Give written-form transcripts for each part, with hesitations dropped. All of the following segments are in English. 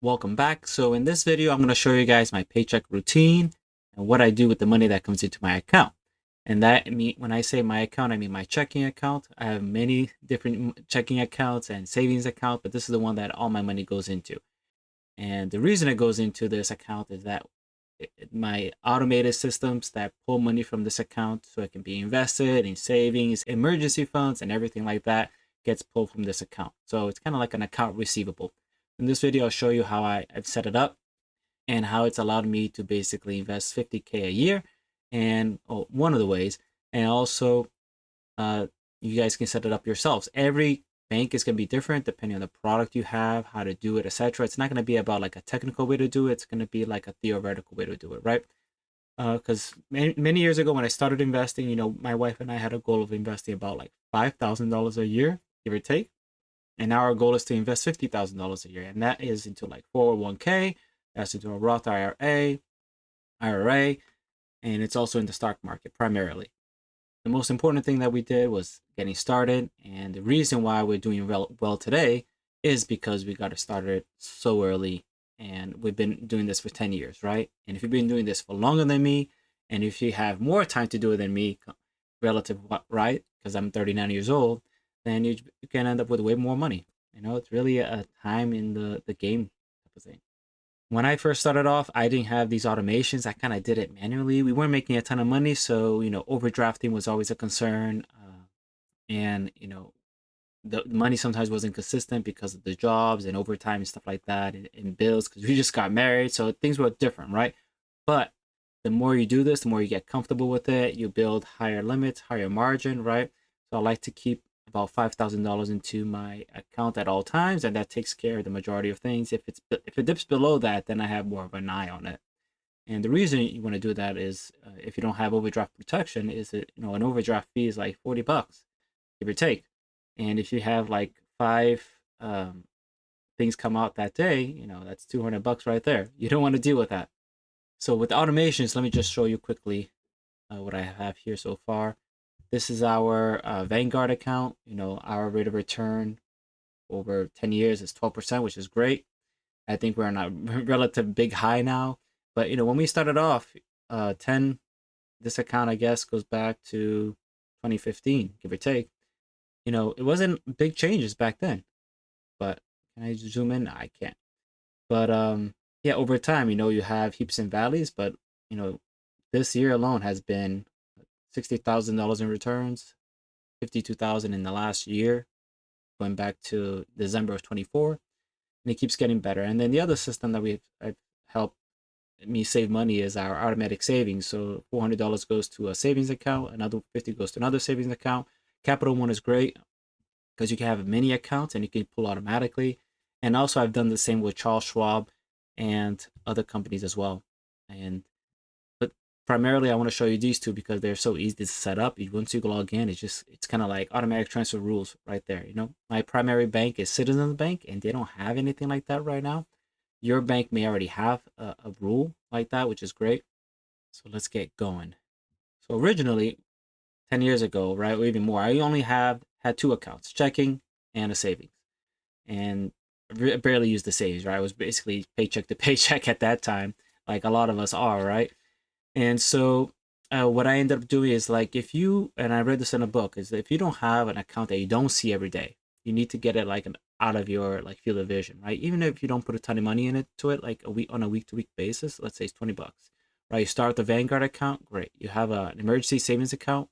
Welcome back. So in this video, I'm going to show you guys my paycheck routine and what I do with the money that comes into my account. And when I say my account, I mean my checking account. I have many different checking accounts and savings accounts, but this is the one that all my money goes into. And the reason it goes into this account is that my automated systems that pull money from this account so it can be invested in savings, emergency funds, and everything like that gets pulled from this account. So it's kind of like an account receivable. In this video, I'll show you how I've set it up and how it's allowed me to basically invest 50K a year, and one of the ways. And also, you guys can set it up yourselves. Every bank is going to be different depending on the product you have, how to do it, etc. It's not going to be about like a technical way to do it. It's going to be like a theoretical way to do it, right? Because many years ago when I started investing, my wife and I had a goal of investing about like $5,000 a year, give or take. And now our goal is to invest $50,000 a year. And that is into like 401k, that's into a Roth IRA, and it's also in the stock market primarily. The most important thing that we did was getting started. And the reason why we're doing well today is because we got started so early. And we've been doing this for 10 years, right? And if you've been doing this for longer than me, and if you have more time to do it than me, relative, right? Because I'm 39 years old, then you can end up with way more money. It's really a time in the game type of thing. When I first started off, I didn't have these automations. I kind of did it manually. We weren't making a ton of money, so overdrafting was always a concern, and the money sometimes wasn't consistent because of the jobs and overtime and stuff like that, and bills because we just got married, so things were different, right? But the more you do this, the more you get comfortable with it. You build higher limits, higher margin, right? So I like to keep about $5,000 into my account at all times, and that takes care of the majority of things. If it dips below that, then I have more of an eye on it. And the reason you want to do that is if you don't have overdraft protection, is that an overdraft fee is like $40, give or take. And if you have like five things come out that day, that's $200 right there. You don't want to deal with that. So with the automations, let me just show you quickly what I have here so far. This is our Vanguard account. Our rate of return over 10 years is 12%, which is great. I think we're on a relative big high now. But when we started off, 10 this account I guess goes back to 2015, give or take. It wasn't big changes back then. But can I zoom in? No, I can't. But yeah, over time, you have heaps and valleys. But this year alone has been $60,000 in returns, 52,000 in the last year, going back to December of 24, and it keeps getting better. And then the other system that I've helped me save money is our automatic savings. So $400 goes to a savings account, another 50 goes to another savings account. Capital One is great because you can have many accounts and you can pull automatically. And also I've done the same with Charles Schwab and other companies as well. And but primarily I want to show you these two because they're so easy to set up. Once you log in, it's kind of like automatic transfer rules right there. My primary bank is Citizens Bank, and they don't have anything like that right now. Your bank may already have a rule like that, which is great. So let's get going. So originally, 10 years ago, right, or even more, I only had two accounts, checking and a savings. And I barely used the savings, right? I was basically paycheck to paycheck at that time, like a lot of us are, right? And so what I ended up doing is like and I read this in a book, is that if you don't have an account that you don't see every day, you need to get it like out of your like field of vision, right? Even if you don't put a ton of money into it, like on a week to week basis, let's say it's $20, right? You start the Vanguard account, great. You have an emergency savings account,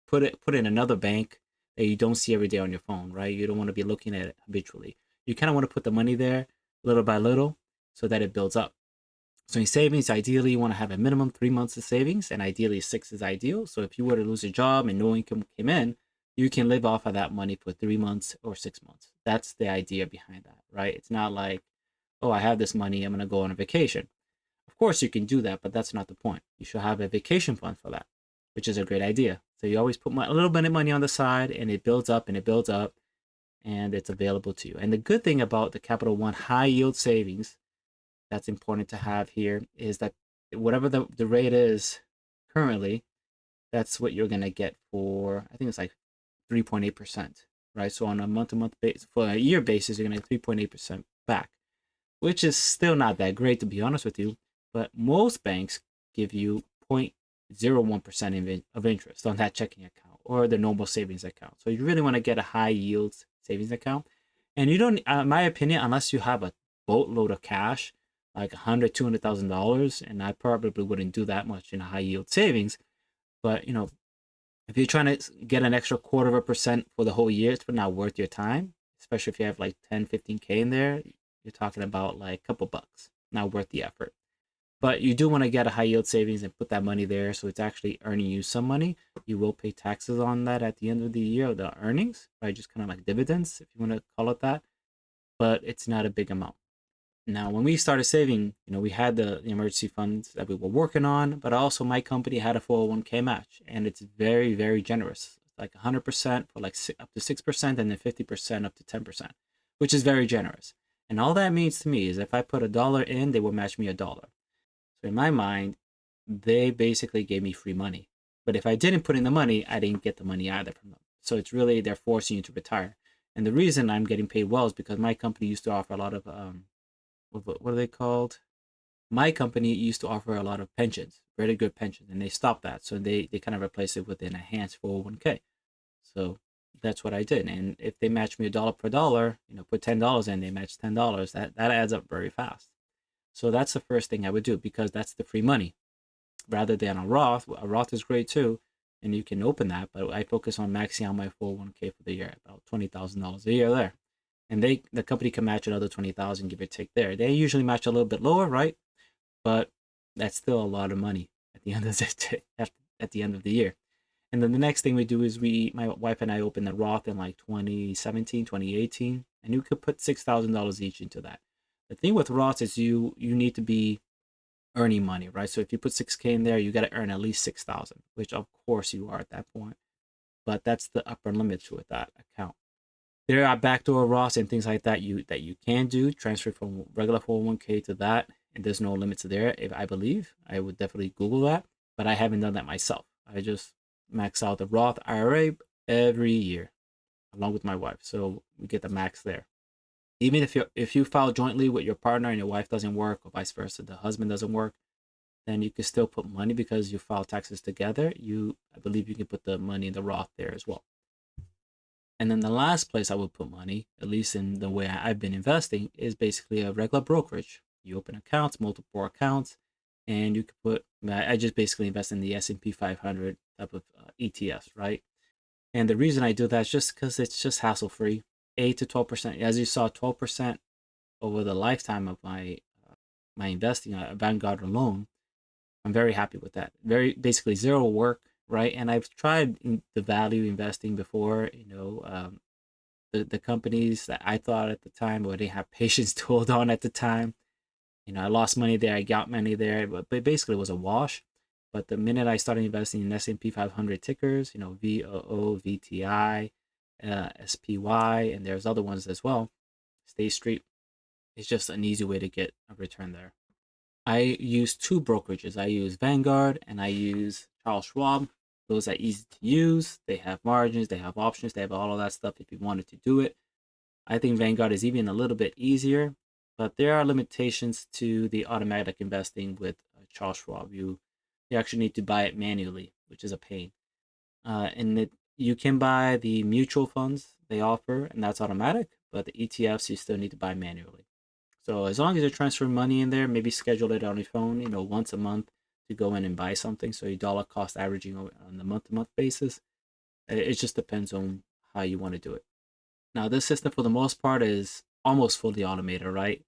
put in another bank that you don't see every day on your phone, right? You don't want to be looking at it habitually. You kind of want to put the money there little by little so that it builds up. So in savings, ideally you want to have a minimum 3 months of savings, and ideally 6 is ideal. So if you were to lose your job and no income came in, you can live off of that money for 3 months or 6 months. That's the idea behind that, right? It's not like, oh, I have this money, I'm going to go on a vacation. Of course you can do that, but that's not the point. You should have a vacation fund for that, which is a great idea. So you always put a little bit of money on the side, and it builds up and it builds up, and it's available to you. And the good thing about the Capital One high yield savings that's important to have here is that whatever the rate is currently, that's what you're going to get for, I think it's like 3.8%, right? So on a month to month basis, for a year basis, you're going to get 3.8% back. which is still not that great to be honest with you. But most banks give you 0.01% of interest on that checking account or the normal savings account. So you really want to get a high yield savings account. And you don't, in my opinion, unless you have a boatload of cash, like $100,000, $200,000, and I probably wouldn't do that much in a high yield savings. But if you're trying to get an extra 0.25% for the whole year, it's not worth your time. Especially if you have like 10, 15K in there, you're talking about like a couple bucks, not worth the effort. But you do want to get a high yield savings and put that money there so it's actually earning you some money. You will pay taxes on that at the end of the year, the earnings, right? Just kind of like dividends, if you want to call it that. But it's not a big amount. Now, when we started saving, we had the emergency funds that we were working on, but also my company had a 401k match, and it's very, very generous. It's like 100% for like up to 6%, and then 50% up to 10%, which is very generous. And all that means to me is if I put $1 in, they will match me $1. So in my mind, they basically gave me free money. But if I didn't put in the money, I didn't get the money either from them. So it's really, they're forcing you to retire. And the reason I'm getting paid well is because my company used to offer a lot of what are they called? My company used to offer a lot of pensions, very good pensions, and they stopped that. So they kind of replaced it with an enhanced 401k. So that's what I did. And if they match me $1 per dollar, put $10 in, they match $10. That adds up very fast. So that's the first thing I would do because that's the free money rather than a Roth. A Roth is great too, and you can open that, but I focus on maxing out my 401k for the year, about $20,000 a year there. And the company can match another 20,000, give or take there. They usually match a little bit lower, right? But that's still a lot of money at the end of the year. And then the next thing we do is my wife and I opened the Roth in like 2017, 2018, and you could put $6,000 each into that. The thing with Roth is you need to be earning money, right? So if you put 6K in there, you got to earn at least 6,000, which of course you are at that point. But that's the upper limit with that account. There are backdoor Roths and things like that you can do, transfer from regular 401k to that, and there's no limits there. If I believe, I would definitely Google that, but I haven't done that myself. I just max out the Roth IRA every year, along with my wife, so we get the max there. Even if you file jointly with your partner and your wife doesn't work, or vice versa, the husband doesn't work, then you can still put money because you file taxes together. I believe you can put the money in the Roth there as well. And then the last place I would put money, at least in the way I've been investing, is basically a regular brokerage. You open accounts, multiple accounts, and you can put. I just basically invest in the S&P 500 type of ETFs, right? And the reason I do that is just because it's just hassle free, 8 to 12%. As you saw, 12% over the lifetime of my investing at Vanguard alone. I'm very happy with that. Very basically zero work, right? And I've tried the value investing before, the companies that I thought at the time, or didn't have patience to hold on at the time. I lost money there, I got money there, but basically it was a wash. But the minute I started investing in S&P 500 tickers, VOO, VTI, SPY, and there's other ones as well, State Street, it's just an easy way to get a return there. I use two brokerages. I use Vanguard and I use Charles Schwab. Those are easy to use. They have margins, they have options, they have all of that stuff if you wanted to do it. I think Vanguard is even a little bit easier, but there are limitations to the automatic investing with Charles Schwab. You actually need to buy it manually, which is a pain. You can buy the mutual funds they offer, and that's automatic, but the ETFs you still need to buy manually. So as long as you're transferring money in there, maybe schedule it on your phone, once a month to go in and buy something. So your dollar cost averaging on the month-to-month basis. It just depends on how you want to do it. Now, this system for the most part is almost fully automated, right?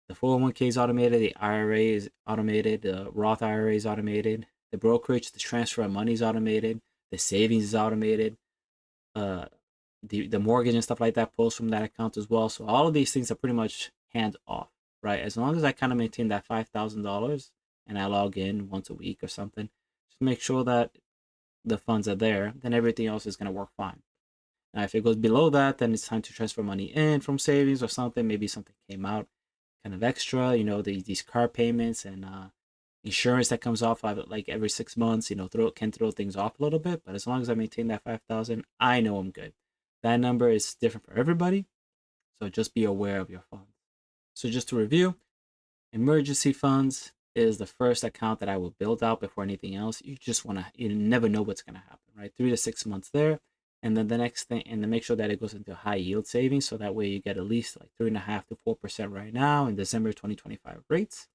The 401k is automated, the IRA is automated, the Roth IRA is automated, the brokerage, the transfer of money is automated, the savings is automated, the mortgage and stuff like that pulls from that account as well. So all of these things are pretty much hands off, right? As long as I kind of maintain that $5,000 and I log in once a week or something, just make sure that the funds are there, then everything else is going to work fine. Now, if it goes below that, then it's time to transfer money in from savings or something. Maybe something came out kind of extra, these car payments and insurance that comes off of it like every 6 months, can throw things off a little bit. But as long as I maintain that 5,000, I know I'm good. That number is different for everybody. So just be aware of your funds. So just to review, Emergency funds is the first account that I will build out before anything else. You just want to, you never know what's going to happen, right? 3 to 6 months there. And then the next thing, and then make sure that it goes into high yield savings. So that way you get at least like 3.5 to 4% right now in December 2025 rates.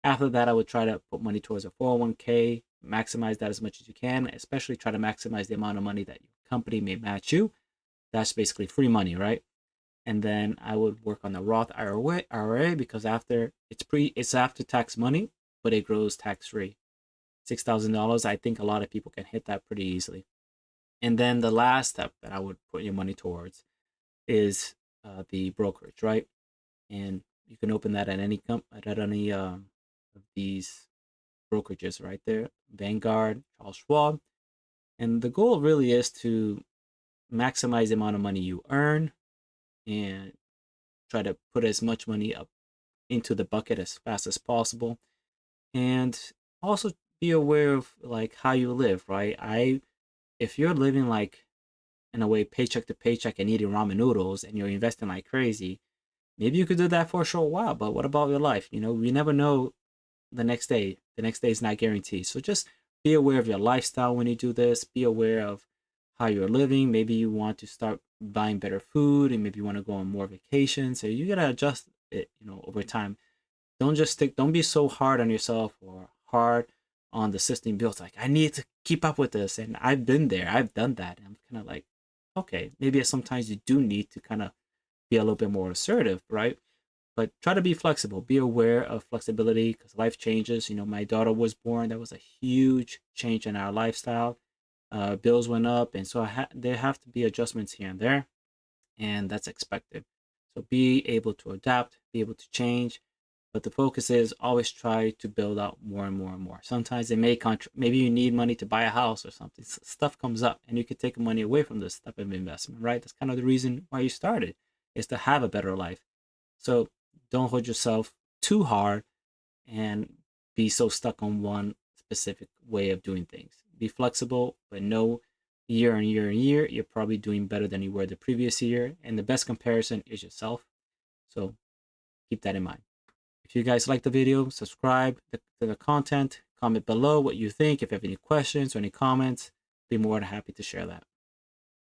After that, I would try to put money towards a 401k, maximize that as much as you can, especially try to maximize the amount of money that your company may match you. That's basically free money, right? And then I would work on the Roth IRA because it's after tax money, but it grows tax free. $6,000. I think a lot of people can hit that pretty easily. And then the last step that I would put your money towards is the brokerage, right? And you can open that at any of these brokerages right there, Vanguard, Charles Schwab. And the goal really is to maximize the amount of money you earn and try to put as much money up into the bucket as fast as possible, and also be aware of like how you live, right? If you're living like in a way paycheck to paycheck and eating ramen noodles and you're investing like crazy, maybe you could do that for a short while, but what about your life? We never know the next day is not guaranteed. So just be aware of your lifestyle when you do this. Be aware of how you're living. Maybe you want to start buying better food, and maybe you want to go on more vacations. So you gotta adjust it, over time. Don't be so hard on yourself or hard on the system built. Like, I need to keep up with this. And I've been there, I've done that. And I'm kind of like, okay, maybe sometimes you do need to kind of be a little bit more assertive, right? But try to be flexible. Be aware of flexibility because life changes. My daughter was born. That was a huge change in our lifestyle. Bills went up, and so there have to be adjustments here and there, and that's expected. So be able to adapt, be able to change, but the focus is always try to build out more and more and more. Sometimes it may maybe you need money to buy a house or something. Stuff comes up, and you can take money away from this type of investment, right? That's kind of the reason why you started, is to have a better life. So don't hold yourself too hard and be so stuck on one specific way of doing things. Be flexible, but know year and year and year, you're probably doing better than you were the previous year. And the best comparison is yourself. So keep that in mind. If you guys like the video, subscribe to the content, comment below what you think. If you have any questions or any comments, be more than happy to share that.